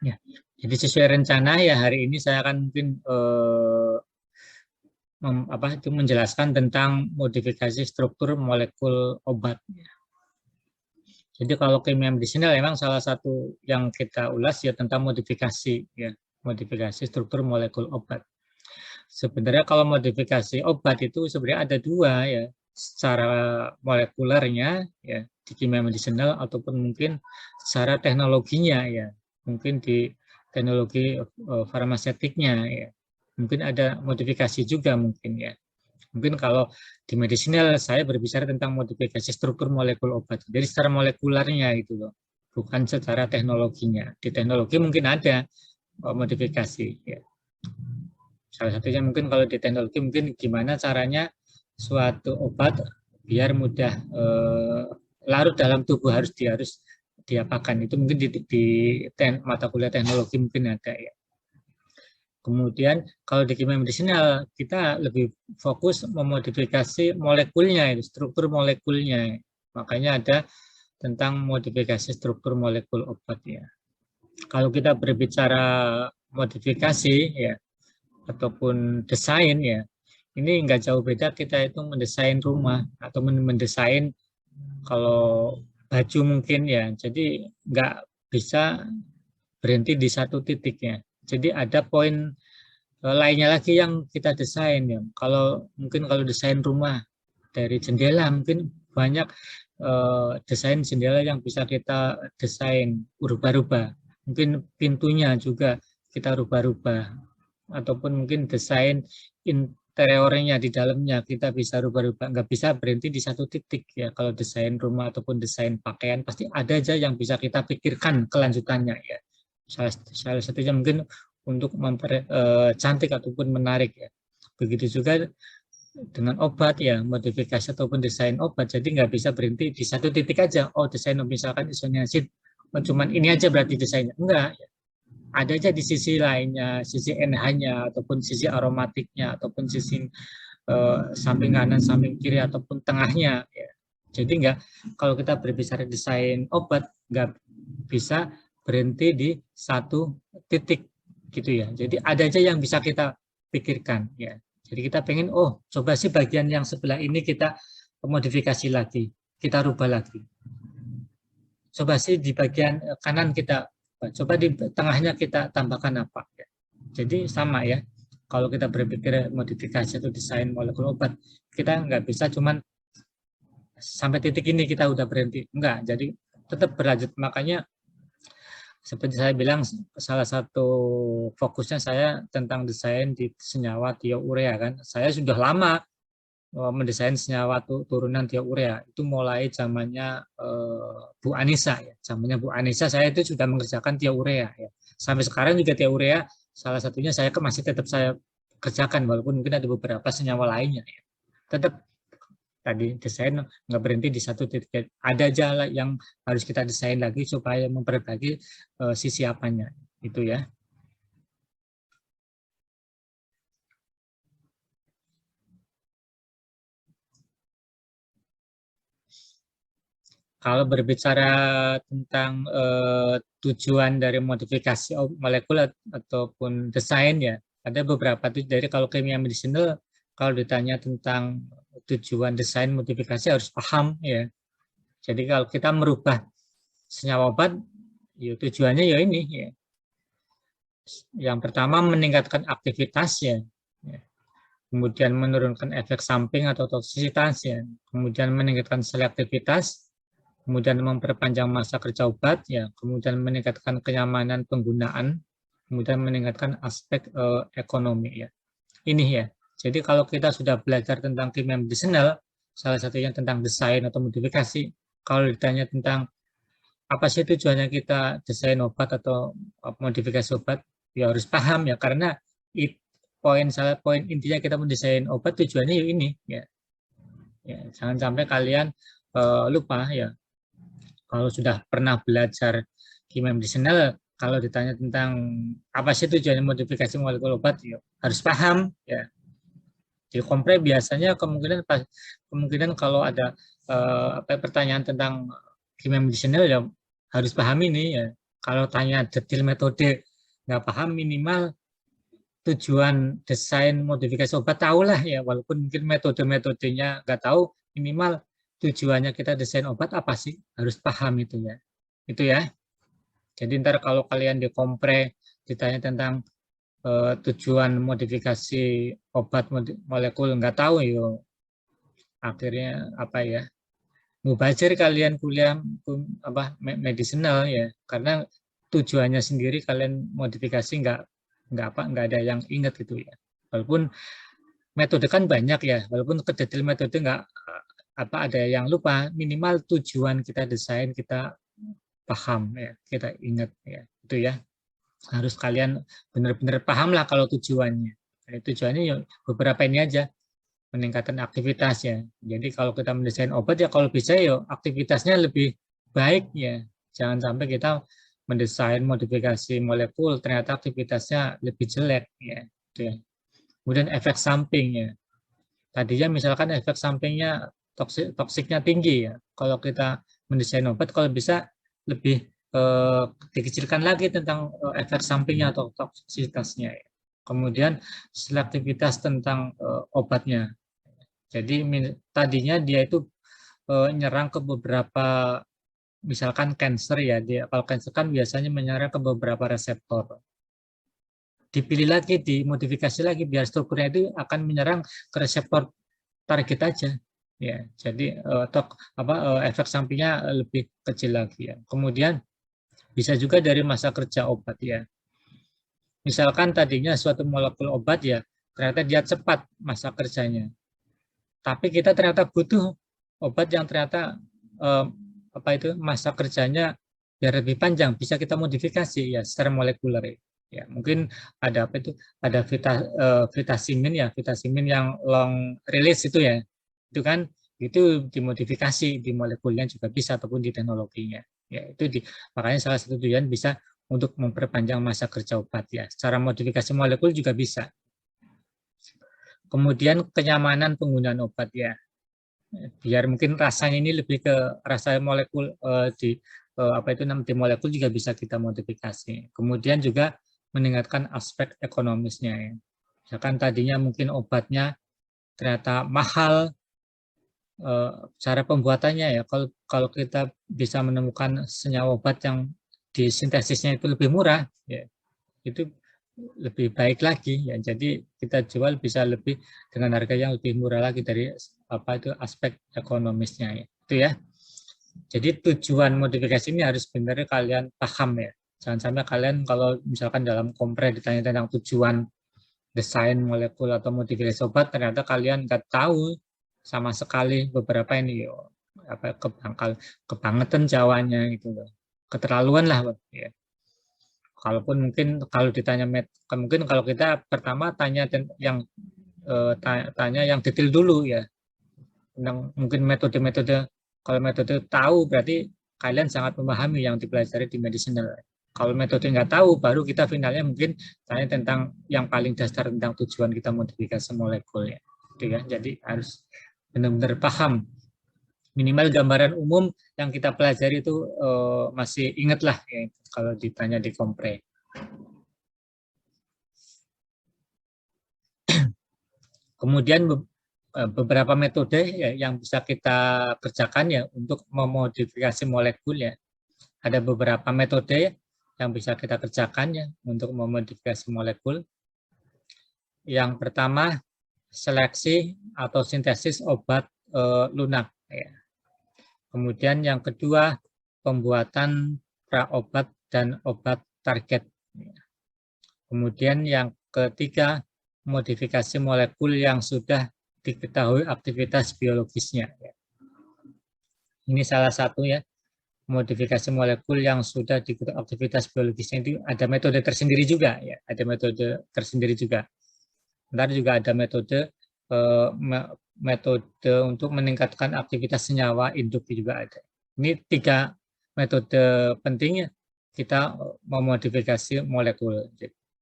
Ya, jadi sesuai rencana ya hari ini saya akan mungkin itu menjelaskan tentang modifikasi struktur molekul obat. Jadi kalau kimia medisinal memang salah satu yang kita ulas ya tentang modifikasi ya, modifikasi struktur molekul obat. Sebenarnya kalau modifikasi obat itu sebenarnya ada dua ya, secara molekulernya ya di kimia medisinal ataupun mungkin secara teknologinya ya, mungkin di teknologi farmasetiknya ya. Mungkin ada modifikasi juga mungkin ya. Mungkin kalau di medisinal saya berbicara tentang modifikasi struktur molekul obat. Jadi secara molekulernya itu loh, bukan secara teknologinya. Di teknologi mungkin ada modifikasi ya. Salah satunya mungkin kalau di teknologi mungkin gimana caranya suatu obat biar mudah larut dalam tubuh harus diapakan. Itu mungkin di mata kuliah teknologi mungkin ada ya. Kemudian kalau di kimia medisinal kita lebih fokus memodifikasi molekulnya, struktur molekulnya. Makanya ada tentang modifikasi struktur molekul obat ya. Kalau kita berbicara modifikasi ya ataupun desain ya, ini nggak jauh beda kita itu mendesain rumah atau mendesain kalau baju mungkin ya. Jadi nggak bisa berhenti di satu titik ya. Jadi ada poin lainnya lagi yang kita desain ya. Kalau desain rumah dari jendela mungkin banyak desain jendela yang bisa kita desain rubah-rubah. Mungkin pintunya juga kita rubah-rubah ataupun mungkin desain interiornya di dalamnya kita bisa rubah-rubah. Nggak bisa berhenti di satu titik ya. Kalau desain rumah ataupun desain pakaian pasti ada aja yang bisa kita pikirkan kelanjutannya ya. Salah satunya mungkin untuk cantik ataupun menarik ya. Begitu juga dengan obat ya, modifikasi ataupun desain obat. Jadi nggak bisa berhenti di satu titik aja. Oh desain misalkan isoniazid, oh, cuman ini aja berarti desainnya. Enggak, ada aja di sisi lainnya, sisi NH-nya ataupun sisi aromatiknya ataupun sisi samping kanan, samping kiri ataupun tengahnya. Ya. Jadi nggak, kalau kita berbicara desain obat nggak bisa berhenti di satu titik gitu ya. Jadi ada aja yang bisa kita pikirkan ya. Jadi kita pengen, oh coba sih bagian yang sebelah ini kita modifikasi lagi, kita rubah lagi. Coba sih di bagian kanan kita, coba di tengahnya kita tambahkan apa. Ya. Jadi sama ya, kalau kita berpikir modifikasi atau desain molekul obat, kita nggak bisa cuman sampai titik ini kita udah berhenti. Enggak, jadi tetap berlanjut. Makanya seperti saya bilang, salah satu fokusnya saya tentang desain di senyawa thiourea kan. Saya sudah lama mendesain senyawa turunan thiourea. Itu mulai zamannya Bu Anissa ya. Zamannya Bu Anissa saya itu sudah mengerjakan thiourea ya. Sampai sekarang juga thiourea salah satunya saya masih tetap saya kerjakan walaupun mungkin ada beberapa senyawa lainnya ya. Tetap tadi desain nggak berhenti di satu titik. Ada aja yang harus kita desain lagi supaya memperbaiki sisi apanya itu ya. Kalau berbicara tentang tujuan dari modifikasi molekul ataupun desain ya, ada beberapa tujuan. Dari kalau kimia medicinal, kalau ditanya tentang tujuan desain modifikasi harus paham ya. Jadi kalau kita merubah senyawa obat, ya tujuannya ya ini ya. Yang pertama meningkatkan aktivitas ya. Kemudian menurunkan efek samping atau toksisitas ya. Kemudian meningkatkan selektivitas, kemudian memperpanjang masa kerja obat, ya, kemudian meningkatkan kenyamanan penggunaan, kemudian meningkatkan aspek ekonomi ya. Ini ya. Jadi kalau kita sudah belajar tentang kimia medicinal, salah satunya tentang desain atau modifikasi, kalau ditanya tentang apa sih tujuannya kita desain obat atau modifikasi obat, ya harus paham ya karena poin intinya kita mendesain obat tujuannya ya ini ya. Ya, jangan sampai kalian lupa ya. Kalau sudah pernah belajar kimia medicinal, kalau ditanya tentang apa sih tujuan modifikasi molekul obat, ya harus paham ya. Di kompre biasanya kemungkinan kalau ada pertanyaan tentang kimia medicinal ya harus paham ini ya. Kalau tanya detail metode nggak paham, minimal tujuan desain modifikasi obat tahulah ya, walaupun mungkin metode-metodenya nggak tahu, minimal tujuannya kita desain obat apa sih, harus paham itu ya. Itu ya. Jadi ntar kalau kalian di kompre ditanya tentang tujuan modifikasi obat molekul nggak tahu, yo akhirnya apa ya, mubazir kalian kuliah medicinal ya, karena tujuannya sendiri kalian modifikasi nggak ada yang ingat gitu ya. Walaupun metode kan banyak ya, walaupun ke detail metode nggak ada yang lupa, minimal tujuan kita desain kita paham ya, kita ingat ya, itu ya. Harus kalian benar-benar paham lah kalau tujuannya. Tujuannya ya beberapa ini aja, peningkatan aktivitas ya. Jadi kalau kita mendesain obat ya kalau bisa ya aktivitasnya lebih baik ya. Jangan sampai kita mendesain modifikasi molekul ternyata aktivitasnya lebih jelek ya. Gitu ya. Kemudian efek samping ya. Tadinya misalkan efek sampingnya toksiknya tinggi ya. Kalau kita mendesain obat kalau bisa lebih dikecilkan lagi tentang efek sampingnya atau toksisitasnya ya. Kemudian selektivitas tentang obatnya. Jadi tadinya dia itu nyerang ke beberapa, misalkan kanker ya, kalau kanker kan biasanya menyerang ke beberapa reseptor. Dipilih lagi, dimodifikasi lagi biar strukturnya itu akan menyerang ke reseptor target aja. Ya, jadi efek sampingnya lebih kecil lagi ya. Kemudian bisa juga dari masa kerja obat ya. Misalkan tadinya suatu molekul obat ya, ternyata dia cepat masa kerjanya. Tapi kita ternyata butuh obat yang ternyata masa kerjanya biar lebih panjang, bisa kita modifikasi ya secara molekuler ya. Mungkin ada ada vitasimin ya, vitasimin yang long release itu ya. Itu kan itu dimodifikasi di molekulnya juga bisa ataupun di teknologinya. Ya, itu makanya salah satu tujuan bisa untuk memperpanjang masa kerja obat ya. Secara modifikasi molekul juga bisa. Kemudian kenyamanan penggunaan obat ya. Biar mungkin rasanya ini lebih ke rasa molekul di molekul juga bisa kita modifikasi. Kemudian juga meningkatkan aspek ekonomisnya ya. Misalkan tadinya mungkin obatnya ternyata mahal, cara pembuatannya ya, kalau kita bisa menemukan senyawa obat yang disintesisnya itu lebih murah ya, itu lebih baik lagi ya. Jadi kita jual bisa lebih dengan harga yang lebih murah lagi dari aspek ekonomisnya ya. Itu ya. Jadi tujuan modifikasi ini harus benar kalian paham ya. Jangan sampai kalian kalau misalkan dalam kompre ditanya tentang tujuan desain molekul atau modifikasi obat, ternyata kalian nggak tahu sama sekali beberapa ini kebangetan Jawanya gitu loh, keterlaluan lah ya. Kalaupun mungkin kalau ditanya mungkin kalau kita pertama tanya yang detail dulu ya, tentang mungkin metode-metode. Kalau metode tahu berarti kalian sangat memahami yang dipelajari di medicinal. Kalau metode nggak tahu, baru kita finalnya mungkin tanya tentang yang paling dasar tentang tujuan kita modifikasi molekul ya. Gitu ya. Jadi harus benar-benar paham. Minimal gambaran umum yang kita pelajari itu masih ingat lah ya, kalau ditanya di kompre. Kemudian beberapa metode ya, yang bisa kita kerjakan ya untuk memodifikasi molekul ya. Ada beberapa metode yang bisa kita kerjakan ya untuk memodifikasi molekul. Yang pertama, seleksi atau sintesis obat lunak ya. Kemudian yang kedua, pembuatan praobat dan obat target. Kemudian yang ketiga, modifikasi molekul yang sudah diketahui aktivitas biologisnya. Ini salah satu ya, modifikasi molekul yang sudah diketahui aktivitas biologisnya itu ada metode tersendiri juga ya, ada metode tersendiri juga. Ntar juga ada metode untuk meningkatkan aktivitas senyawa induk juga ada. Ini 3 metode pentingnya kita memodifikasi molekul.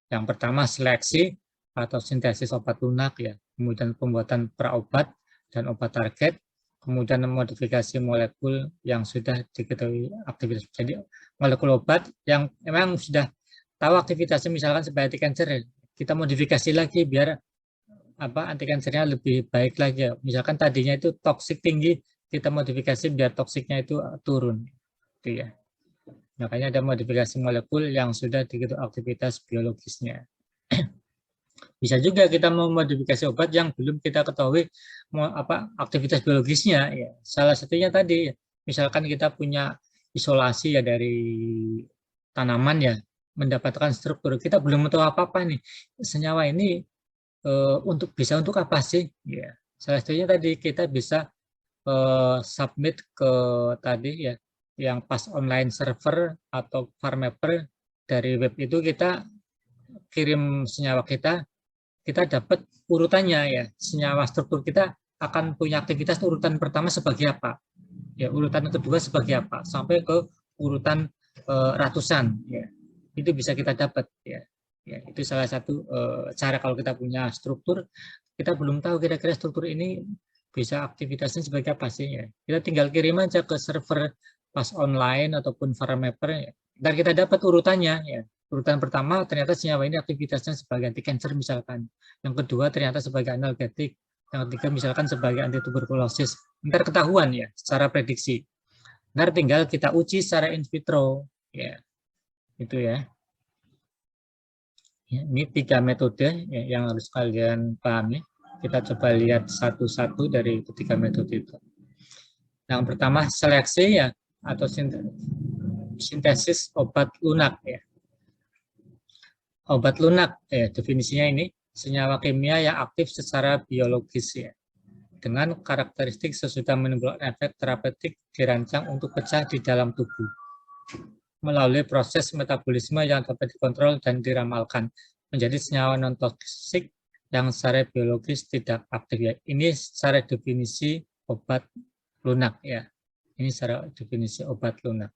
Yang pertama seleksi atau sintesis obat lunak ya, kemudian pembuatan praobat dan obat target, kemudian modifikasi molekul yang sudah diketahui aktivitas. Jadi molekul obat yang memang sudah tahu aktivitasnya, misalkan sebagai anti kanker, kita modifikasi lagi biar anti kankernya lebih baik lagi. Misalkan tadinya itu toksik tinggi, kita modifikasi biar toksiknya itu turun. Gitu ya. Makanya ada modifikasi molekul yang sudah diketahui aktivitas biologisnya. Bisa juga kita memodifikasi obat yang belum kita ketahui aktivitas biologisnya. Ya. Salah satunya tadi, misalkan kita punya isolasi ya dari tanaman ya, mendapatkan struktur, kita belum tahu apa-apa nih, senyawa ini bisa untuk apa sih? Ya. Salah satunya tadi kita bisa submit ke tadi ya, yang pas online server atau FarmMapper, dari web itu kita kirim senyawa kita dapat urutannya ya, senyawa struktur kita akan punya aktivitas urutan pertama sebagai apa, ya urutan kedua sebagai apa, sampai ke urutan ratusan ya, itu bisa kita dapat ya. Ya itu salah satu cara kalau kita punya struktur, kita belum tahu kira-kira struktur ini bisa aktivitasnya sebagai apa sih ya, kita tinggal kirim aja ke server pas online ataupun FarmMapper ya, dan kita dapat urutannya ya. Urutan pertama ternyata senyawa ini aktivitasnya sebagai anti kanker misalkan. Yang kedua ternyata sebagai analgetik. Yang ketiga misalkan sebagai anti tuberkulosis. Ntar ketahuan ya secara prediksi. Ntar tinggal kita uji secara in vitro. Ya, itu ya. Ini 3 metode ya, yang harus kalian pahami. Kita coba lihat satu-satu dari ketiga metode itu. Yang pertama seleksi ya, atau sintesis obat lunak ya. Obat lunak, definisinya ini, senyawa kimia yang aktif secara biologis ya, dengan karakteristik sesudah menimbulkan efek terapeutik dirancang untuk pecah di dalam tubuh melalui proses metabolisme yang dapat dikontrol dan diramalkan menjadi senyawa non-toksik yang secara biologis tidak aktif ya. Ini secara definisi obat lunak ya. Ini secara definisi obat lunak.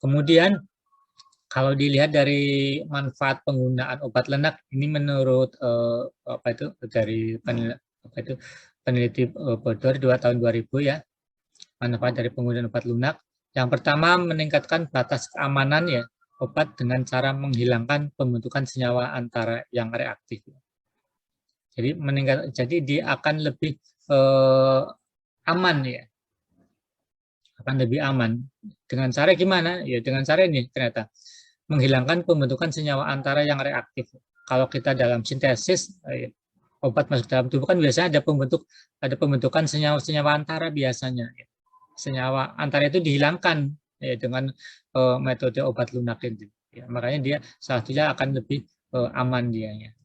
Kemudian kalau dilihat dari manfaat penggunaan obat lunak, ini menurut dari peneliti Bodor 2 tahun 2000 ya, manfaat dari penggunaan obat lunak. Yang pertama meningkatkan batas keamanan ya obat dengan cara menghilangkan pembentukan senyawa antara yang reaktif. Jadi dia akan lebih aman ya, akan lebih aman. Dengan cara gimana? Ya dengan cara ini ternyata menghilangkan pembentukan senyawa antara yang reaktif. Kalau kita dalam sintesis obat masuk dalam tubuh kan biasanya ada pembentukan senyawa-senyawa antara biasanya. Senyawa antara itu dihilangkan dengan metode obat lunak itu. Ya, makanya dia salah satunya akan lebih aman dianya.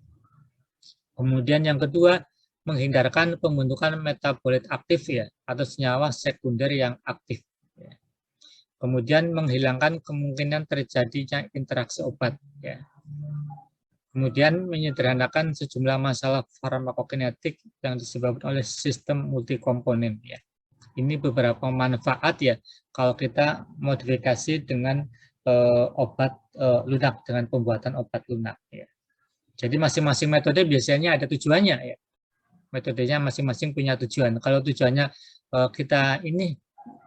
Kemudian yang kedua, menghindarkan pembentukan metabolit aktif ya, atau senyawa sekunder yang aktif. Kemudian menghilangkan kemungkinan terjadinya interaksi obat. Ya. Kemudian menyederhanakan sejumlah masalah farmakokinetik yang disebabkan oleh sistem multikomponen. Ya. Ini beberapa manfaat ya kalau kita modifikasi dengan obat lunak, dengan pembuatan obat lunak. Ya. Jadi masing-masing metode biasanya ada tujuannya. Ya. Metodenya masing-masing punya tujuan. Kalau tujuannya kita ini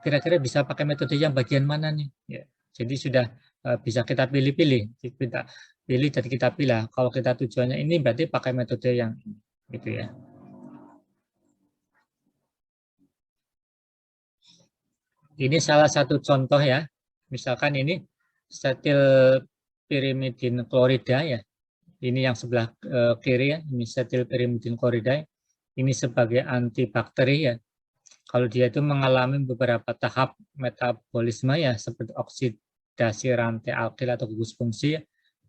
kira-kira bisa pakai metode yang bagian mana nih ya. Jadi sudah bisa kita pilih-pilih, kita pilih dan kita pilih. Kalau kita tujuannya ini berarti pakai metode yang gitu ya. Ini salah satu contoh ya, misalkan ini setilpirimidin klorida ya, ini yang sebelah kiri ya, ini setilpirimidin klorida, ini sebagai antibakteri ya. Kalau dia itu mengalami beberapa tahap metabolisme ya, seperti oksidasi rantai alkil atau gugus fungsi,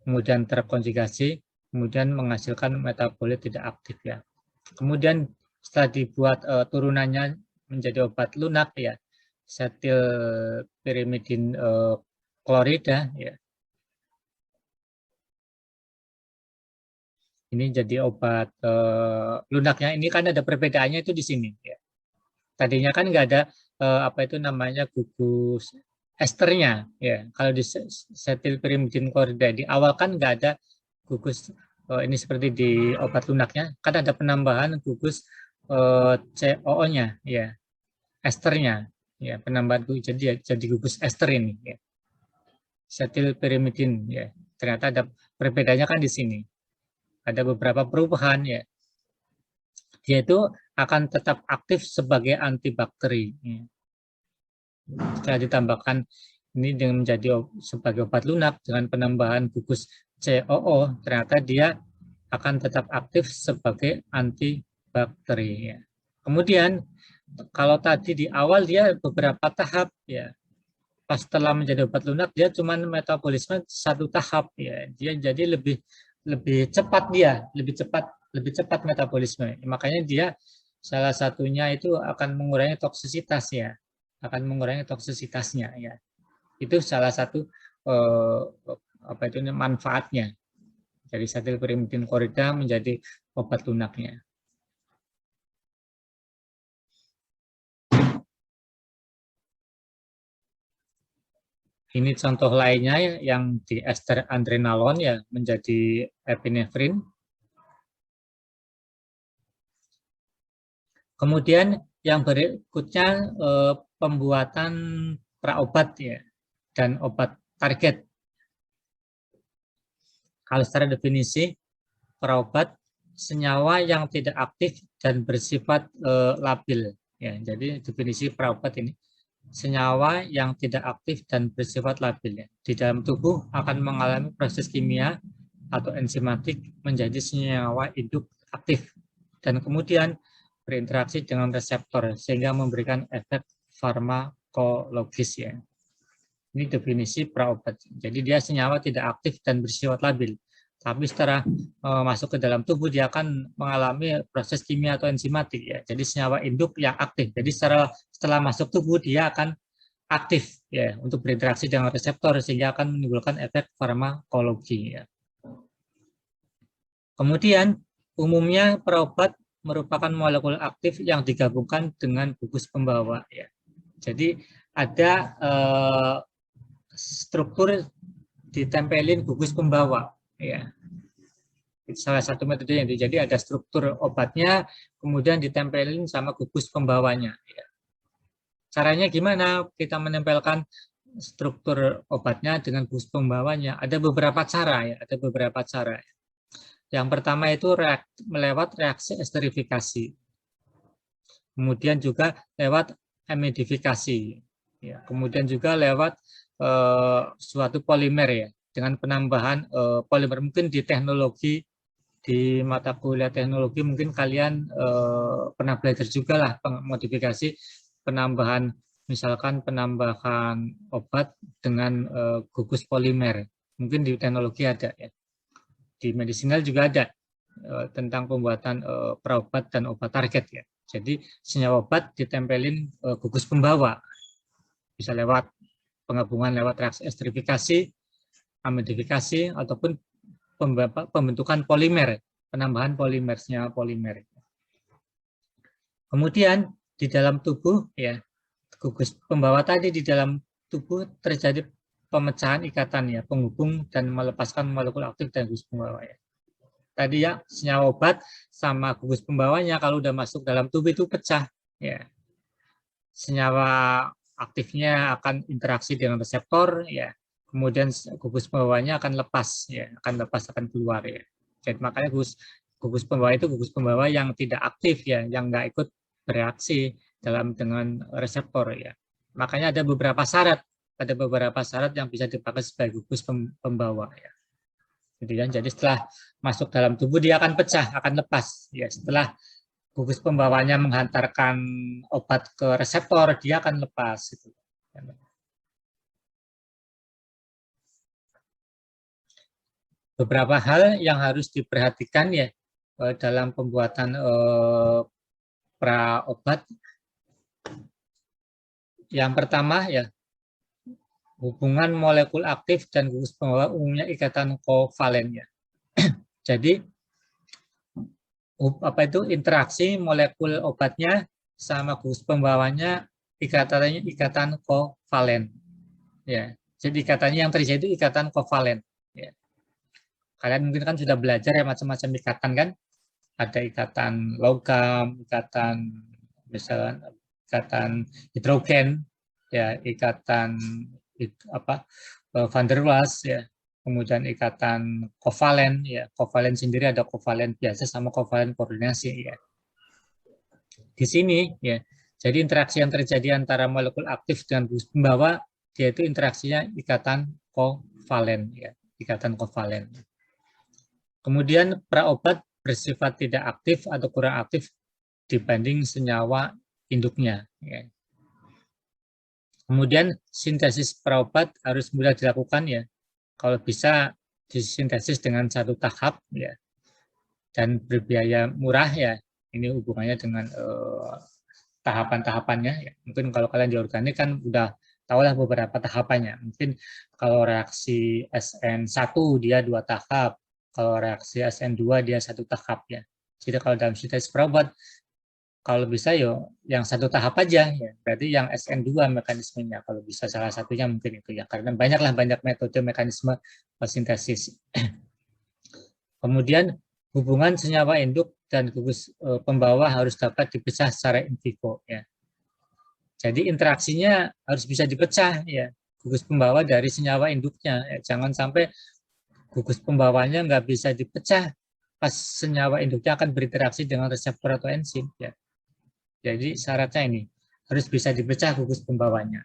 kemudian terkonjugasi, kemudian menghasilkan metabolit tidak aktif ya. Kemudian setelah dibuat turunannya menjadi obat lunak ya, setilpirimidin klorida ya. Ini jadi obat lunaknya. Ini kan ada perbedaannya itu di sini ya. Tadinya kan nggak ada gugus esternya ya. Kalau di setilpirimidin klorida di awal kan nggak ada gugus ini seperti di obat lunaknya, kan ada penambahan gugus COO-nya, ya, esternya, ya, penambahan jadi gugus ester ini, ya. Setilpirimidin, ya. Ternyata ada perbedaannya kan di sini. Ada beberapa perubahan, ya. Dia itu akan tetap aktif sebagai antibakteri. Ya. Setelah ditambahkan ini dengan menjadi sebagai obat lunak dengan penambahan gugus COO, ternyata dia akan tetap aktif sebagai antibakteri. Ya. Kemudian kalau tadi di awal dia beberapa tahap, ya, pas setelah menjadi obat lunak dia cuma metabolisme satu tahap, ya, dia jadi lebih cepat, lebih cepat metabolisme. Makanya dia salah satunya itu akan mengurangi toksisitas, ya, akan mengurangi toksisitasnya, ya. Itu salah satu apa itu manfaatnya dari setilpirimidin klorida menjadi obat lunaknya. Ini contoh lainnya yang di ester andreналон, ya, menjadi epinefrin. Kemudian yang berikutnya pembuatan praobat, ya, dan obat target. Kalau secara definisi praobat senyawa yang tidak aktif dan bersifat labil, ya. Jadi definisi praobat ini senyawa yang tidak aktif dan bersifat labil, ya. Di dalam tubuh akan mengalami proses kimia atau enzimatik menjadi senyawa induk aktif dan kemudian berinteraksi dengan reseptor sehingga memberikan efek farmakologis, ya. Ini definisi praobat. Jadi dia senyawa tidak aktif dan bersifat labil. Tapi setelah masuk ke dalam tubuh dia akan mengalami proses kimia atau enzimatik, ya. Jadi senyawa induk yang aktif. Jadi setelah masuk tubuh dia akan aktif, ya, untuk berinteraksi dengan reseptor sehingga akan menimbulkan efek farmakologi, ya. Kemudian umumnya praobat merupakan molekul aktif yang digabungkan dengan gugus pembawa, ya. Jadi ada struktur ditempelin gugus pembawa, ya. Salah satu metodenya itu. Jadi ada struktur obatnya, kemudian ditempelin sama gugus pembawanya, ya. Caranya gimana kita menempelkan struktur obatnya dengan gugus pembawanya? Ada beberapa cara, ya. Ada beberapa cara. Yang pertama itu melewat reaksi esterifikasi. Kemudian juga lewat amidifikasi. Ya. Kemudian juga lewat suatu polimer, ya, dengan penambahan polimer. Mungkin di teknologi, di mata kuliah teknologi mungkin kalian pernah belajar juga lah modifikasi penambahan, misalkan penambahan obat dengan gugus polimer. Mungkin di teknologi ada, ya. Di medisinal juga ada tentang pembuatan praobat dan obat target, ya. Jadi senyawa obat ditempelin gugus pembawa. Bisa lewat penggabungan lewat reaksi esterifikasi, amidifikasi, ataupun pembentukan polimer, penambahan polimer, senyawa polimer. Kemudian di dalam tubuh, ya, gugus pembawa tadi di dalam tubuh terjadi pemecahan ikatan, ya, penghubung dan melepaskan molekul aktif dan gugus pembawa, ya. Tadi, ya, senyawa obat sama gugus pembawanya kalau udah masuk dalam tubuh itu pecah, ya. Senyawa aktifnya akan interaksi dengan reseptor, ya. Kemudian gugus pembawanya akan lepas, ya, akan keluar, ya. Jadi makanya gugus pembawa itu gugus pembawa yang tidak aktif, ya, yang nggak ikut bereaksi dengan reseptor, ya. Makanya ada beberapa syarat yang bisa dipakai sebagai gugus pembawa, ya. Jadi setelah masuk dalam tubuh dia akan pecah, akan lepas, ya. Setelah gugus pembawanya menghantarkan obat ke reseptor, dia akan lepas, gitu. Beberapa hal yang harus diperhatikan, ya, dalam pembuatan praobat. Yang pertama, ya, hubungan molekul aktif dan gugus pembawa umumnya ikatan kovalen, ya. Jadi apa itu interaksi molekul obatnya sama gugus pembawanya ikatannya ikatan kovalen, ya. Jadi ikatannya yang terjadi itu ikatan kovalen, ya. Kalian mungkin kan sudah belajar, ya, macam-macam ikatan kan. ada ikatan logam, misalnya ikatan hidrogen, ya ikatan van der Waals, ya, kemudian ikatan kovalen, ya kovalen sendiri ada kovalen biasa sama kovalen koordinasi, ya. Di sini, ya, jadi interaksi yang terjadi antara molekul aktif dengan gugus pembawa, dia itu interaksinya ikatan kovalen, ya, ikatan kovalen. Kemudian praobat bersifat tidak aktif atau kurang aktif dibanding senyawa induknya. Ya. Kemudian sintesis praobat harus mudah dilakukan, ya. Kalau bisa disintesis dengan satu tahap, ya, dan berbiaya murah, ya. Ini hubungannya dengan tahapan-tahapannya. Ya. Mungkin kalau kalian di organik kan udah tahulah beberapa tahapannya. Mungkin kalau reaksi SN1 dia 2 tahap, kalau reaksi SN2 dia 1 tahap, ya. Jadi kalau dalam sintesis praobat, kalau bisa yo yang 1 tahap aja, ya. Berarti yang SN2 mekanismenya, kalau bisa salah satunya mungkin itu, ya. Karena banyak metode mekanisme sintesis. Kemudian hubungan senyawa induk dan gugus pembawa harus dapat dipecah secara in vivo, ya. Jadi interaksinya harus bisa dipecah, ya, gugus pembawa dari senyawa induknya, ya. Jangan sampai gugus pembawanya nggak bisa dipecah pas senyawa induknya akan berinteraksi dengan reseptor atau enzim, ya. Jadi syaratnya ini harus bisa dipecah gugus pembawanya.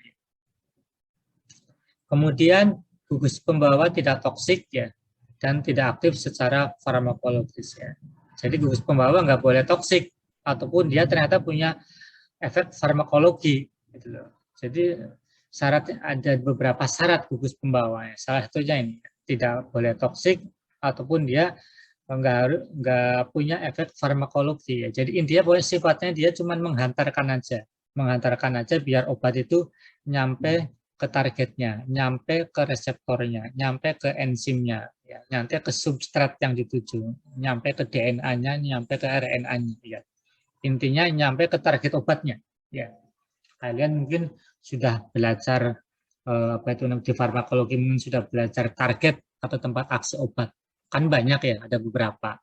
Kemudian gugus pembawa tidak toksik, ya, dan tidak aktif secara farmakologis, ya. Jadi gugus pembawa nggak boleh toksik ataupun dia ternyata punya efek farmakologi, gitu loh. Jadi syarat ada beberapa syarat gugus pembawa, ya. Salah satunya ini tidak boleh toksik ataupun dia nggak punya efek farmakologi, ya. Jadi intinya pokoknya sifatnya dia cuma menghantarkan aja biar obat itu nyampe ke targetnya, nyampe ke reseptornya, nyampe ke enzimnya, ya, nyampe ke substrat yang dituju, nyampe ke DNA-nya, nyampe ke RNA-nya, ya. Intinya nyampe ke target obatnya, ya. Kalian mungkin sudah belajar di farmakologi, mungkin sudah belajar target atau tempat aksi obat. Kan banyak, ya, ada beberapa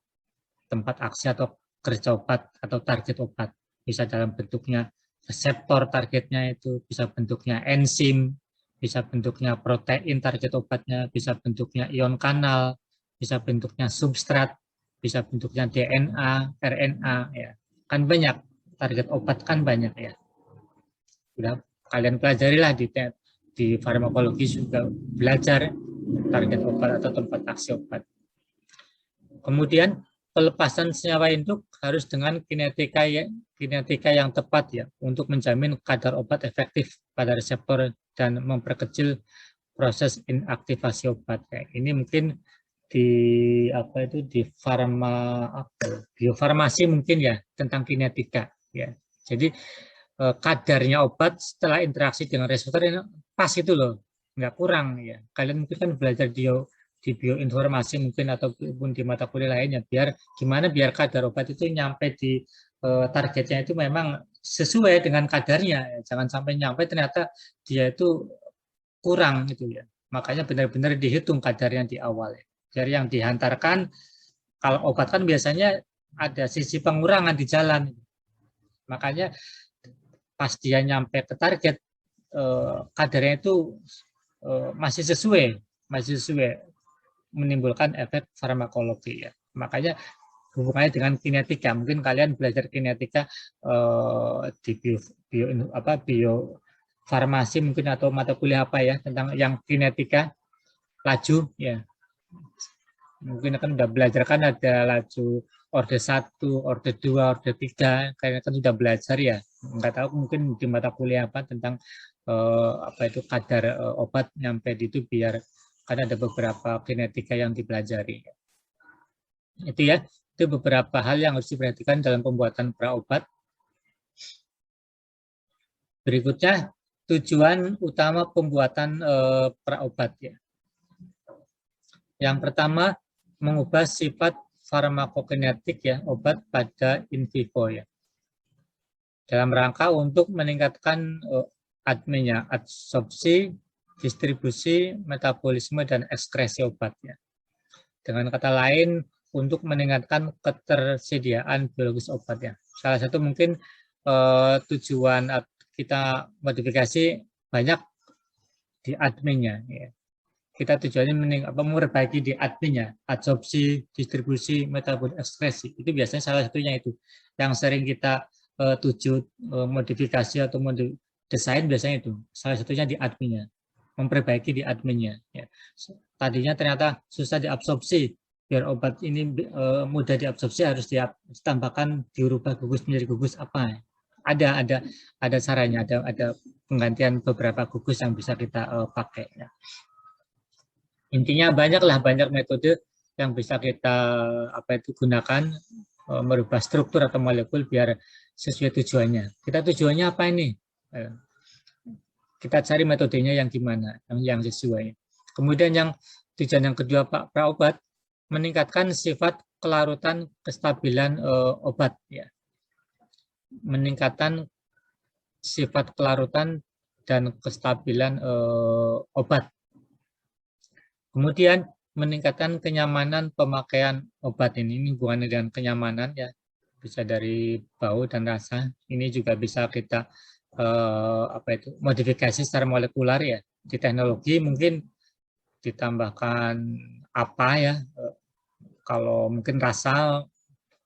tempat aksi atau kerja obat atau target obat. Bisa dalam bentuknya reseptor targetnya, itu bisa bentuknya enzim, bisa bentuknya protein target obatnya, bisa bentuknya ion kanal, bisa bentuknya substrat, bisa bentuknya DNA, RNA, ya. Kan banyak, target obat kan banyak, ya. Udah kalian pelajarilah di farmakologi juga belajar target obat atau tempat aksi obat. Kemudian pelepasan senyawa induk harus dengan kinetika yang tepat, ya, untuk menjamin kadar obat efektif pada reseptor dan memperkecil proses inaktivasi obat. Ya, ini mungkin di biofarmasi mungkin, ya, tentang kinetika, ya. Jadi kadarnya obat setelah interaksi dengan reseptor ini pas itu loh, nggak kurang, ya. Kalian mungkin kan belajar di bioinformasi mungkin ataupun di mata kuliah lainnya, gimana biar kadar obat itu nyampe di targetnya itu memang sesuai dengan kadarnya, ya. Jangan sampai nyampe ternyata dia itu kurang, gitu, ya. Makanya benar-benar dihitung kadarnya di awal, ya. Dari yang dihantarkan, kalau obat kan biasanya ada sisi pengurangan di jalan, makanya pas dia nyampe ke target kadarnya itu masih sesuai menimbulkan efek farmakologi, ya. Makanya hubungannya dengan kinetika. Mungkin kalian belajar kinetika di bio farmasi mungkin, atau mata kuliah apa, ya, tentang yang kinetika laju, ya. Mungkin kan udah belajar, kan ada laju orde 1, orde 2, orde 3, kalian kan sudah belajar, ya. Enggak tahu mungkin di mata kuliah apa tentang kadar obat nyampe di itu, biar kan ada beberapa kinetika yang dipelajari. Itu, ya, itu beberapa hal yang harus diperhatikan dalam pembuatan praobat. Berikutnya tujuan utama pembuatan praobat, ya. Yang pertama, mengubah sifat farmakokinetik, ya, obat pada in vivo, ya, dalam rangka untuk meningkatkan absorpsi, distribusi, metabolisme, dan ekskresi obat, ya. Dengan kata lain, untuk meningkatkan ketersediaan biologis obat ya. Salah satu mungkin tujuan kita modifikasi banyak di adminnya ya. Kita tujuannya memperbaiki di adminnya, absorpsi, distribusi, metabolisme, ekskresi. Itu biasanya salah satunya itu yang sering kita tuju modifikasi atau desain biasanya itu. Salah satunya di adminnya, memperbaiki di adminnya. Ya. Tadinya ternyata susah diabsorpsi, biar obat ini mudah diabsorpsi harus ditambahkan, dirubah gugus menjadi gugus apa? Ada caranya, ada penggantian beberapa gugus yang bisa kita pakai. Ya. Intinya banyak metode yang bisa kita gunakan merubah struktur atau molekul biar sesuai tujuannya. Kita tujuannya apa ini? Kita cari metodenya yang gimana, yang sesuai. Kemudian yang tujuan yang kedua praobat meningkatkan sifat kelarutan kestabilan obat ya. Meningkatkan sifat kelarutan dan kestabilan obat. Kemudian meningkatkan kenyamanan pemakaian obat ini hubungannya dengan kenyamanan ya, bisa dari bau dan rasa. Ini juga bisa kita modifikasi secara molekular ya. Di teknologi mungkin ditambahkan apa ya? Kalau mungkin rasa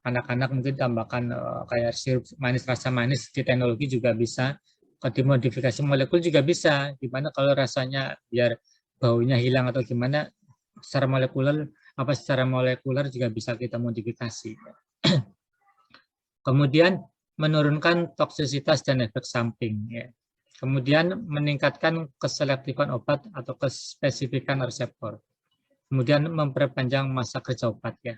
anak-anak mungkin tambahkan kayak sirup manis, rasa manis. Di teknologi juga bisa. Kalau dimodifikasi molekul juga bisa. Gimana kalau rasanya biar baunya hilang atau gimana, secara molekuler juga bisa kita modifikasi. Kemudian menurunkan toksisitas dan efek samping ya. Kemudian meningkatkan keselektifan obat atau kespesifikan reseptor. Kemudian memperpanjang masa kerja obat ya.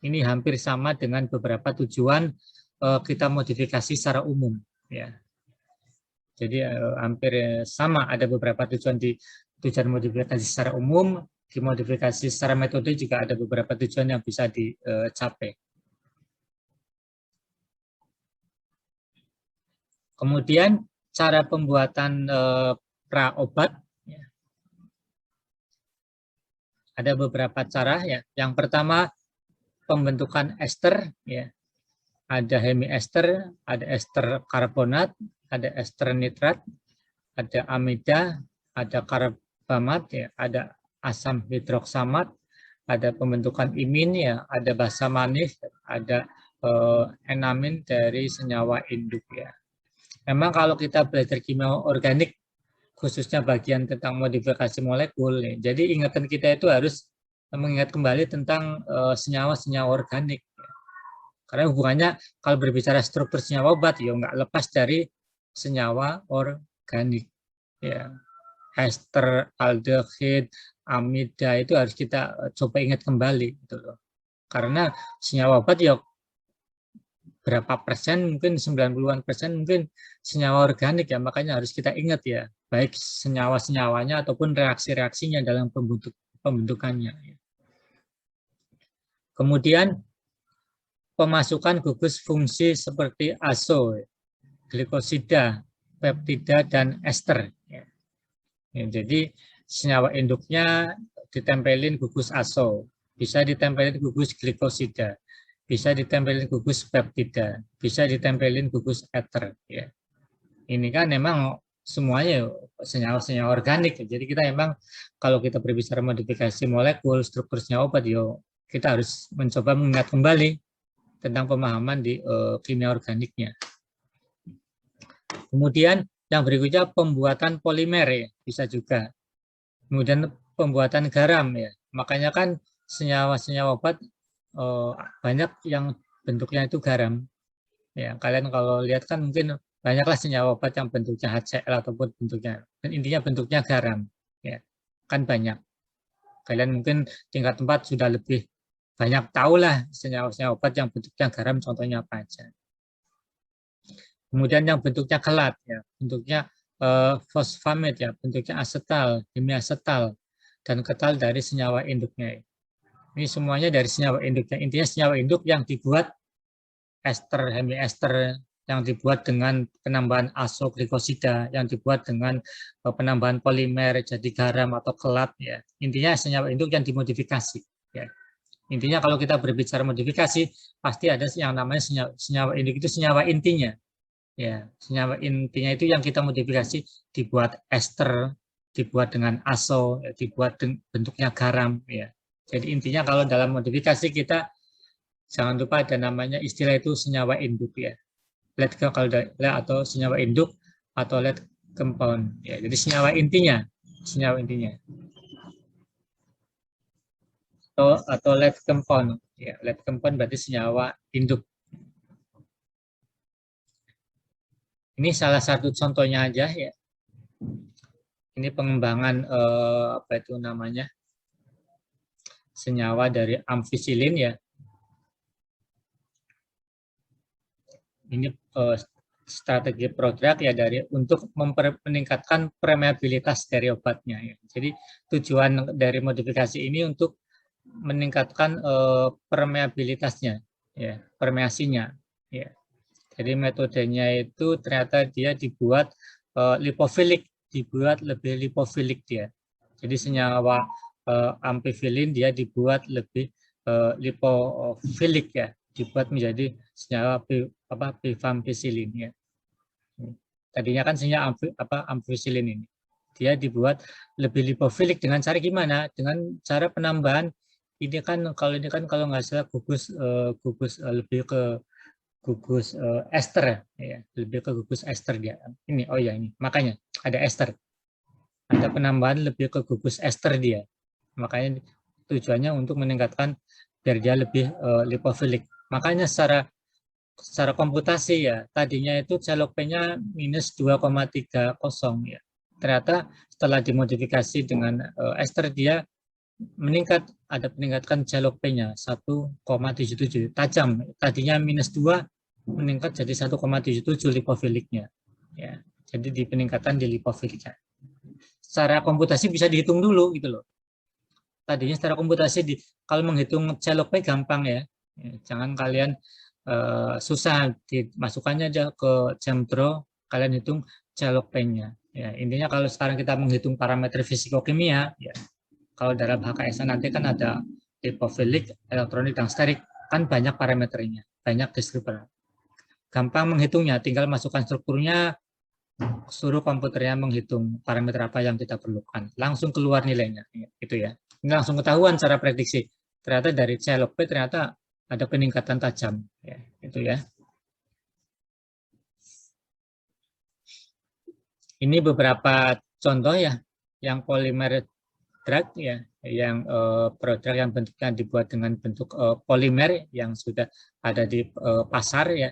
Ini hampir sama dengan beberapa tujuan kita modifikasi secara umum ya. Jadi hampir sama, ada beberapa tujuan modifikasi secara umum, dimodifikasi secara metode juga ada beberapa tujuan yang bisa dicapai. Kemudian cara pembuatan praobat ya. Ada beberapa cara ya. Yang pertama pembentukan ester ya. Ada hemiester, ada ester karbonat, ada ester nitrat, ada amida, ada karbamat ya, ada asam hidroksamat, ada pembentukan imin ya, ada basa manis, ada enamin dari senyawa induk ya. Memang kalau kita belajar kimia organik, khususnya bagian tentang modifikasi molekul, ya, jadi ingatan kita itu harus mengingat kembali tentang senyawa-senyawa organik. Ya. Karena hubungannya kalau berbicara struktur senyawa obat, ya nggak lepas dari senyawa organik. Ya. Ester, aldehid, amida itu harus kita coba ingat kembali. Gitu loh. Karena senyawa obat ya berapa persen, mungkin 90-an persen mungkin senyawa organik ya, makanya harus kita ingat ya, baik senyawa-senyawanya ataupun reaksi-reaksinya dalam pembentukannya. Kemudian pemasukan gugus fungsi seperti azo, glikosida, peptida, dan ester. Ya, jadi senyawa induknya ditempelin gugus azo, bisa ditempelin gugus glikosida, bisa ditempelin gugus peptida, bisa ditempelin gugus eter. Ya. Ini kan memang semuanya senyawa-senyawa organik. Jadi kita memang kalau kita berbicara modifikasi molekul, struktur senyawa obat, kita harus mencoba mengingat kembali tentang pemahaman di kimia organiknya. Kemudian yang berikutnya pembuatan polimer ya, bisa juga. Kemudian pembuatan garam ya. Makanya kan senyawa-senyawa obat banyak yang bentuknya itu garam. Ya, kalian kalau lihat kan mungkin banyaklah senyawa obat yang bentuknya HCl ataupun bentuknya, dan intinya bentuknya garam. Ya, kan banyak. Kalian mungkin tingkat 4 sudah lebih banyak tahulah senyawa-senyawa obat yang bentuknya garam, contohnya apa aja. Kemudian yang bentuknya kelat, ya, bentuknya fosfamid, ya, bentuknya asetal, hemiasetal, dan ketal dari senyawa induknya. Ini semuanya dari senyawa induknya. Intinya senyawa induk yang dibuat ester, hemiester, yang dibuat dengan penambahan azoglikosida, yang dibuat dengan penambahan polimer jadi garam atau kelat. Ya. Intinya senyawa induk yang dimodifikasi. Ya. Intinya kalau kita berbicara modifikasi, pasti ada yang namanya senyawa indik itu senyawa intinya. Ya, senyawa intinya itu yang kita modifikasi, dibuat ester, dibuat dengan aso, ya, dibuat bentuknya garam. Ya. Jadi intinya kalau dalam modifikasi kita jangan lupa ada namanya istilah itu senyawa induk ya. Lead kalau atau senyawa induk atau lead compound. Ya, jadi senyawa intinya atau lead compound. Ya, lead compound berarti senyawa induk. Ini salah satu contohnya aja ya. Ini pengembangan apa itu namanya? Senyawa dari amfisilin ya. Ini strategi prodrug ya untuk meningkatkan permeabilitas dari obatnya ya. Jadi tujuan dari modifikasi ini untuk meningkatkan permeabilitasnya ya, permeasinya ya. Jadi metodenya itu ternyata dia dibuat lipofilik, dibuat lebih lipofilik dia. Jadi senyawa amfifilin dia dibuat lebih lipofilik ya, dibuat menjadi senyawa bifampisilin ya. Tadinya kan senyawa amfisilin ini. Dia dibuat lebih lipofilik dengan cara gimana? Dengan cara penambahan ini kan kalau nggak salah gugus lebih ke gugus ester ya, lebih ke gugus ester dia. Ini oh ya ini makanya ada ester. Ada penambahan lebih ke gugus ester dia. Makanya tujuannya untuk meningkatkan biar dia lebih lipofilik. Makanya secara komputasi ya, tadinya itu celokpennya minus 2,30 ya. Ternyata setelah dimodifikasi dengan ester dia meningkat, ada peningkatan celokpennya 1,77 tajam. Tadinya minus 2 meningkat jadi 1,77 lipofiliknya. Ya, jadi di peningkatan di lipofiliknya. Secara komputasi bisa dihitung dulu gitu loh. Tadinya secara komputasi kalau menghitung celokpe gampang ya. Jangan kalian susah dimasukkannya aja ke Jamdro, kalian hitung celokpennya. Ya, intinya kalau sekarang kita menghitung parameter fisikokimia, ya, kalau dalam HKS nanti kan ada lipofilik, elektronik, dan sterik, kan banyak parameternya, banyak deskriptor. Gampang menghitungnya, tinggal masukkan strukturnya, suruh komputernya menghitung parameter apa yang kita perlukan, langsung keluar nilainya, itu ya. Ini langsung ketahuan cara prediksi. Ternyata dari CLOP ternyata ada peningkatan tajam, ya, itu ya. Ini beberapa contoh ya, yang polimer drug ya, yang produk yang bentuknya dibuat dengan bentuk polimer yang sudah ada di pasar ya.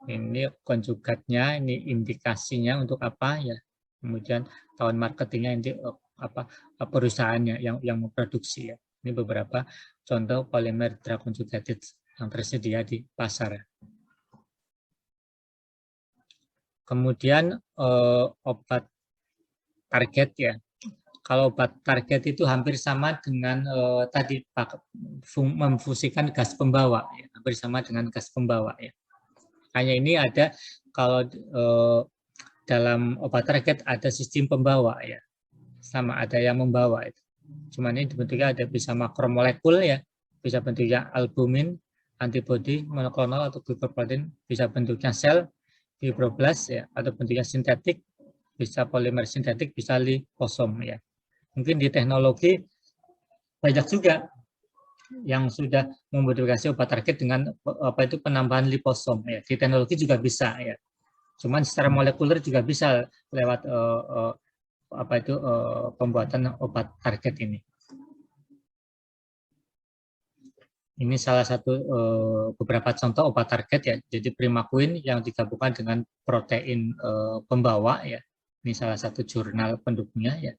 Ini konjugatnya, ini indikasinya untuk apa ya. Kemudian tahun marketingnya ini apa perusahaannya yang memproduksi ya. Ini beberapa contoh polimer drug conjugated yang tersedia di pasar. Kemudian obat target ya. Kalau obat target itu hampir sama dengan tadi memfusikan gas pembawa, ya. Hampir sama dengan gas pembawa ya. Hanya ini ada kalau dalam obat target ada sistem pembawa ya, sama ada yang membawa itu. Cuman ini bentuknya ada bisa makromolekul ya, bisa bentuknya albumin, antibody, monoklonal atau glycoprotein, bisa bentuknya sel, fibroblast ya, atau bentuknya sintetik, bisa polimer sintetik, bisa liposom ya. Mungkin di teknologi banyak juga yang sudah memodifikasi obat target dengan apa itu penambahan liposom ya. Di teknologi juga bisa ya. Cuman secara molekuler juga bisa lewat apa itu pembuatan obat target ini. Ini salah satu beberapa contoh obat target ya. Jadi primaquine yang digabungkan dengan protein pembawa ya. Ini salah satu jurnal pendukungnya ya.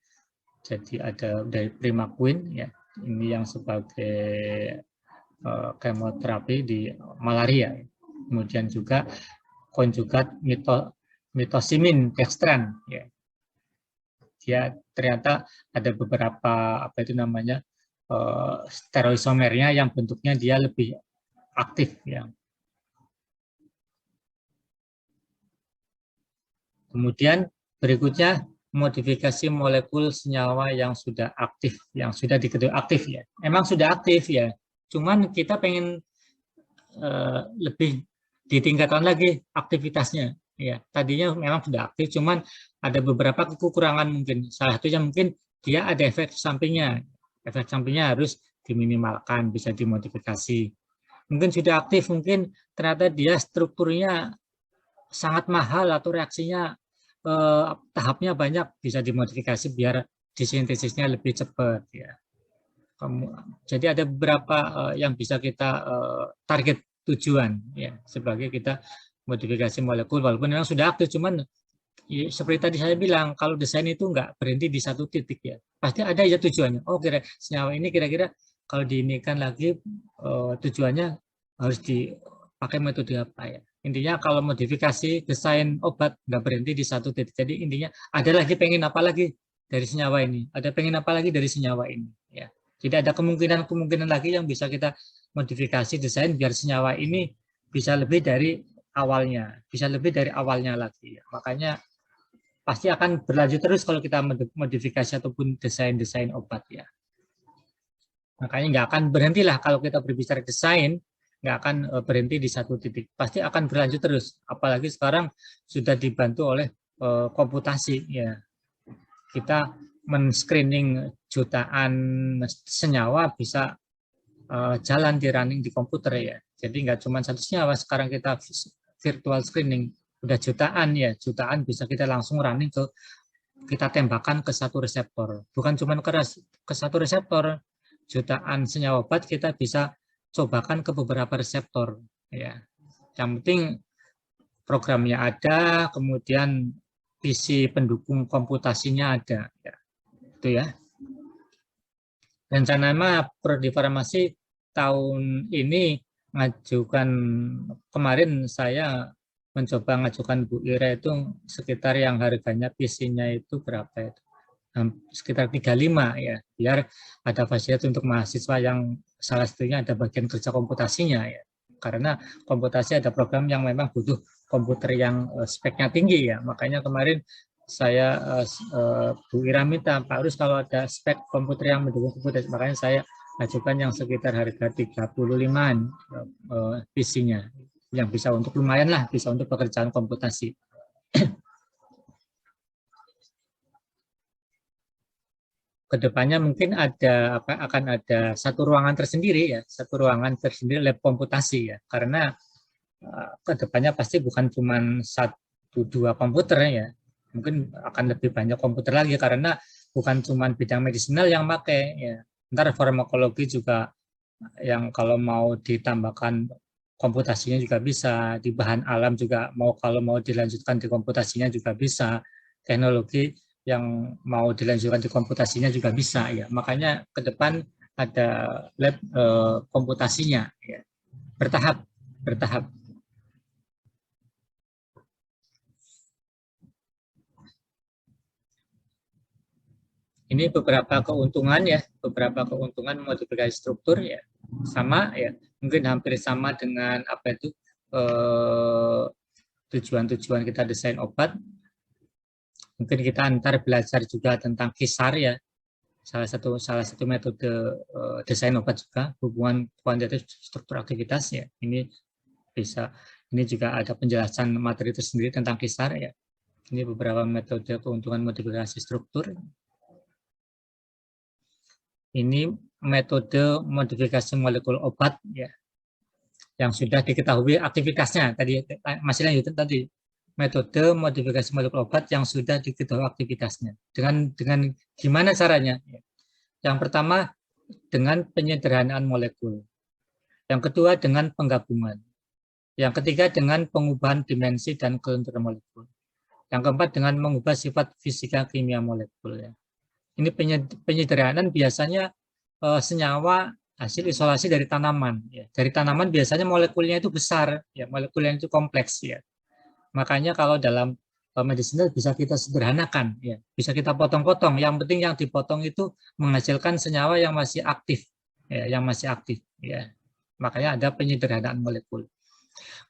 Jadi ada dari primaquine ya. Ini yang sebagai kemoterapi di malaria. Kemudian juga konjugat mitosimin dextran ya. Dia ternyata ada beberapa apa itu namanya stereoisomernya yang bentuknya dia lebih aktif ya. Kemudian berikutnya modifikasi molekul senyawa yang sudah aktif, yang sudah diketahui aktif ya. Emang sudah aktif ya, cuman kita pengen lebih ditingkatkan lagi aktivitasnya. Ya, tadinya memang sudah aktif, cuman ada beberapa kekurangan mungkin. Salah satunya mungkin dia ada efek sampingnya. Efek sampingnya harus diminimalkan, bisa dimodifikasi. Mungkin sudah aktif, mungkin ternyata dia strukturnya sangat mahal atau reaksinya tahapnya banyak, bisa dimodifikasi biar disintesisnya lebih cepat ya. Jadi ada beberapa yang bisa kita target tujuan ya, sebagai kita modifikasi molekul walaupun memang sudah aktif, cuman ya, seperti tadi saya bilang, kalau desain itu nggak berhenti di satu titik ya, pasti ada ya tujuannya. Oh, senyawa ini kira-kira kalau diinikan lagi tujuannya harus dipakai metode apa ya. Intinya kalau modifikasi desain obat nggak berhenti di satu titik. Jadi intinya ada lagi pengen apa lagi dari senyawa ini, ada pengen apa lagi dari senyawa ini. Ya. Jadi ada kemungkinan lagi yang bisa kita modifikasi desain biar senyawa ini bisa lebih dari awalnya, bisa lebih dari awalnya lagi. Makanya pasti akan berlanjut terus kalau kita modifikasi ataupun desain-desain obat ya. Makanya nggak akan berhentilah kalau kita berbicara desain, nggak akan berhenti di satu titik. Pasti akan berlanjut terus. Apalagi sekarang sudah dibantu oleh komputasi ya. Kita men-screening jutaan senyawa bisa jalan di running di komputer ya. Jadi nggak cuma satu senyawa, sekarang kita virtual screening udah jutaan ya, jutaan bisa kita langsung running kita tembakan ke satu reseptor. Bukan cuma ke satu reseptor, jutaan senyawa obat kita bisa cobakan ke beberapa reseptor ya. Yang penting programnya ada, kemudian PC pendukung komputasinya ada ya. Itu ya. Rencananya Prodi Farmasi tahun ini ngajukan, kemarin saya mencoba ngajukan Bu Ira itu sekitar yang harganya PC-nya itu berapa itu? Sekitar 35 ya, biar ada fasilitas untuk mahasiswa yang salah satunya ada bagian kerja komputasinya ya. Karena komputasi ada program yang memang butuh komputer yang speknya tinggi ya. Makanya kemarin saya Bu Ira minta, Pak Rus kalau ada spek komputer yang mendukung komputer, makanya saya ajukan yang sekitar harga 35-an PC-nya, yang bisa untuk lumayan lah, bisa untuk pekerjaan komputasi. Kedepannya mungkin akan ada satu ruangan tersendiri ya, satu ruangan tersendiri lab komputasi ya, karena kedepannya pasti bukan cuma 1-2 komputer ya, mungkin akan lebih banyak komputer lagi karena bukan cuma bidang medisinal yang pakai ya, ntar farmakologi juga yang kalau mau ditambahkan komputasinya juga bisa, di bahan alam juga kalau mau dilanjutkan di komputasinya juga bisa, teknologi yang mau dilanjutkan di komputasinya juga bisa ya. Makanya ke depan ada lab komputasinya ya. Bertahap. Ini beberapa keuntungan ya, beberapa keuntungan modifikasi struktur ya. Sama ya, mungkin hampir sama dengan apa itu tujuan-tujuan kita desain obat. Mungkin kita antar belajar juga tentang KISAR ya, salah satu metode desain obat juga, hubungan kuantitatif struktur aktivitas ya. Ini juga ada penjelasan materi itu sendiri tentang KISAR ya. Ini beberapa metode keuntungan modifikasi struktur. Ini metode modifikasi molekul obat ya, yang sudah diketahui aktivitasnya tadi, masih lanjut tadi. Metode modifikasi molekul obat yang sudah diketahui aktivitasnya. Dengan gimana caranya? Yang pertama dengan penyederhanaan molekul. Yang kedua dengan penggabungan. Yang ketiga dengan pengubahan dimensi dan kelenturan molekul. Yang keempat dengan mengubah sifat fisika kimia molekul. Ini penyederhanaan biasanya senyawa hasil isolasi dari tanaman. Dari tanaman biasanya molekulnya itu besar, molekulnya itu kompleks ya. Makanya kalau dalam medicinal bisa kita sederhanakan, ya, bisa kita potong-potong. Yang penting yang dipotong itu menghasilkan senyawa yang masih aktif, ya, Makanya ada penyederhanaan molekul.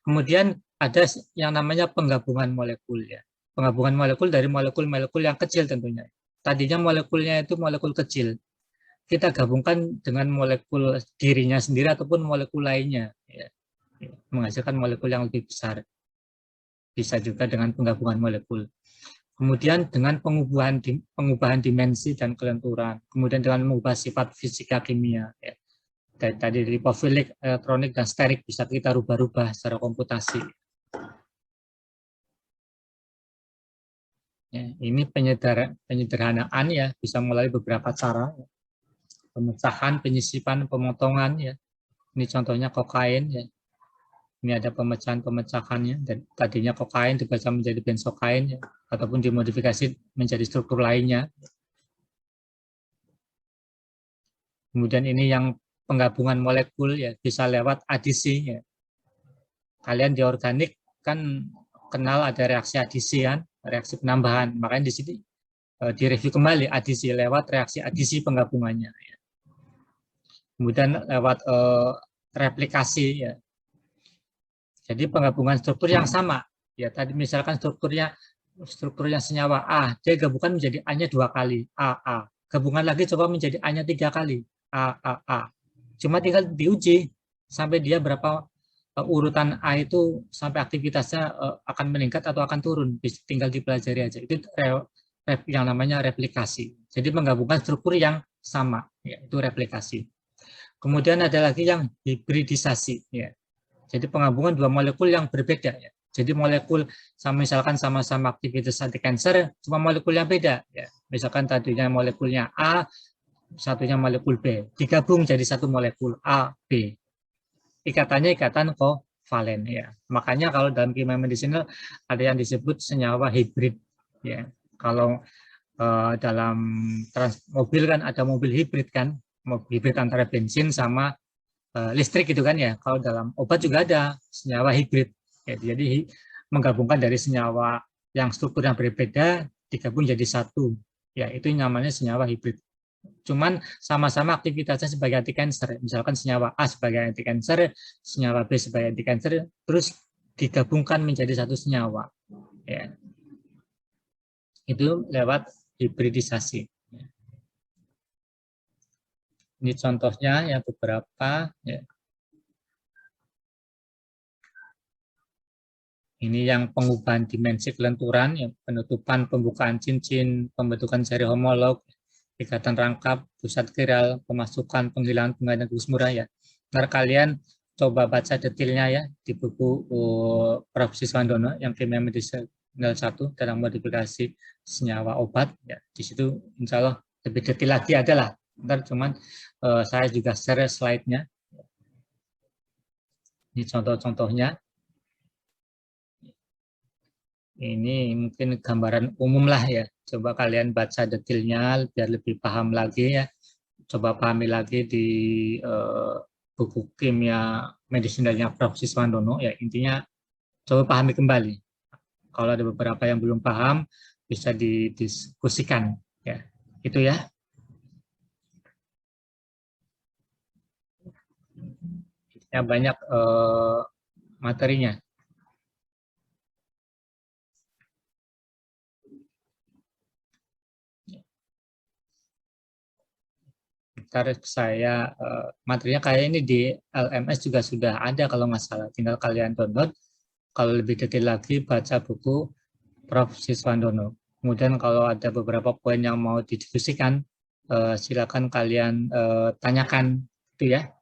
Kemudian ada yang namanya penggabungan molekul, ya. penggabungan molekul dari molekul-molekul yang kecil tentunya. Tadinya molekulnya itu molekul kecil, kita gabungkan dengan molekul dirinya sendiri ataupun molekul lainnya, ya, menghasilkan molekul yang lebih besar. Bisa juga dengan penggabungan molekul. Kemudian dengan pengubahan dimensi dan kelenturan, kemudian dengan mengubah sifat fisika kimia, ya. Tadi lipofilik, elektronik, dan sterik bisa kita rubah-rubah secara komputasi. Ya, ini penyederhanaan ya, bisa melalui beberapa cara, ya. Pemecahan, penyisipan, pemotongan, ya. Ini contohnya kokain, ya. Ini ada pemecahan-pemecahannya, dan tadinya kokain dibaca menjadi benzokain, ya, ataupun dimodifikasi menjadi struktur lainnya. Kemudian ini yang penggabungan molekul, ya, bisa lewat adisi, ya. Kalian di organik kan kenal ada reaksi adisi, kan, reaksi penambahan. Makanya di sini direview kembali adisi lewat reaksi adisi penggabungannya, ya. Kemudian lewat replikasi, ya. Jadi penggabungan struktur yang sama, ya, tadi misalkan strukturnya senyawa A, dia gabungkan menjadi A-nya 2 kali, AA. Gabungan lagi coba menjadi A-nya 3 kali, AAA. Cuma tinggal diuji sampai dia berapa urutan A itu sampai aktivitasnya akan meningkat atau akan turun, tinggal dipelajari aja. Itu yang namanya replikasi. Jadi menggabungkan struktur yang sama, ya, itu replikasi. Kemudian ada lagi yang hibridisasi, ya. Jadi penggabungan dua molekul yang berbeda, ya. Jadi molekul misalkan sama-sama aktivitas anti kanker, cuma molekulnya beda, ya. Misalkan tadinya molekulnya A, satunya molekul B, digabung jadi satu molekul A, B. Ikatannya ikatan kovalen, ya. Makanya kalau dalam kimia medisinal ada yang disebut senyawa hibrid, ya. Kalau dalam mobil kan ada mobil hibrid, kan, mobil hibrid antara bensin sama listrik gitu kan, ya. Kalau dalam obat juga ada senyawa hibrid, ya. Jadi menggabungkan dari senyawa yang strukturnya berbeda digabung jadi satu, ya, itu namanya senyawa hibrid. Cuman sama-sama aktivitasnya sebagai anti kanker. Misalkan senyawa A sebagai anti kanker, senyawa B sebagai anti kanker, terus digabungkan menjadi satu senyawa, ya. Itu lewat hibridisasi. Ini contohnya ya beberapa, ya. Ini yang pengubahan dimensi kelenturan, ya, penutupan, pembukaan cincin, pembentukan seri homolog, ikatan rangkap, pusat chiral, pemasukan, penghilangan gugus murah, ya. Ntar kalian coba baca detailnya, ya, di buku Prof. Siswandono yang kimia medisinal 1 dalam modifikasi senyawa obat, ya. Di situ insya Allah lebih detail lagi adalah. Ntar cuman saya juga share slide-nya. Ini contoh-contohnya. Ini mungkin gambaran umum lah, ya. Coba kalian baca detailnya biar lebih paham lagi, ya. Coba pahami lagi di buku kimia medisinalnya Prof. Siswandono, ya. Intinya coba pahami kembali. Kalau ada beberapa yang belum paham bisa didiskusikan, ya. Itu ya. Ya, banyak materinya. Ntar saya materinya kayak ini di LMS juga sudah ada kalau nggak salah, tinggal kalian download. Kalau lebih detail lagi baca buku Prof. Siswandono. Kemudian kalau ada beberapa poin yang mau didiskusikan, silakan kalian tanyakan, itu ya.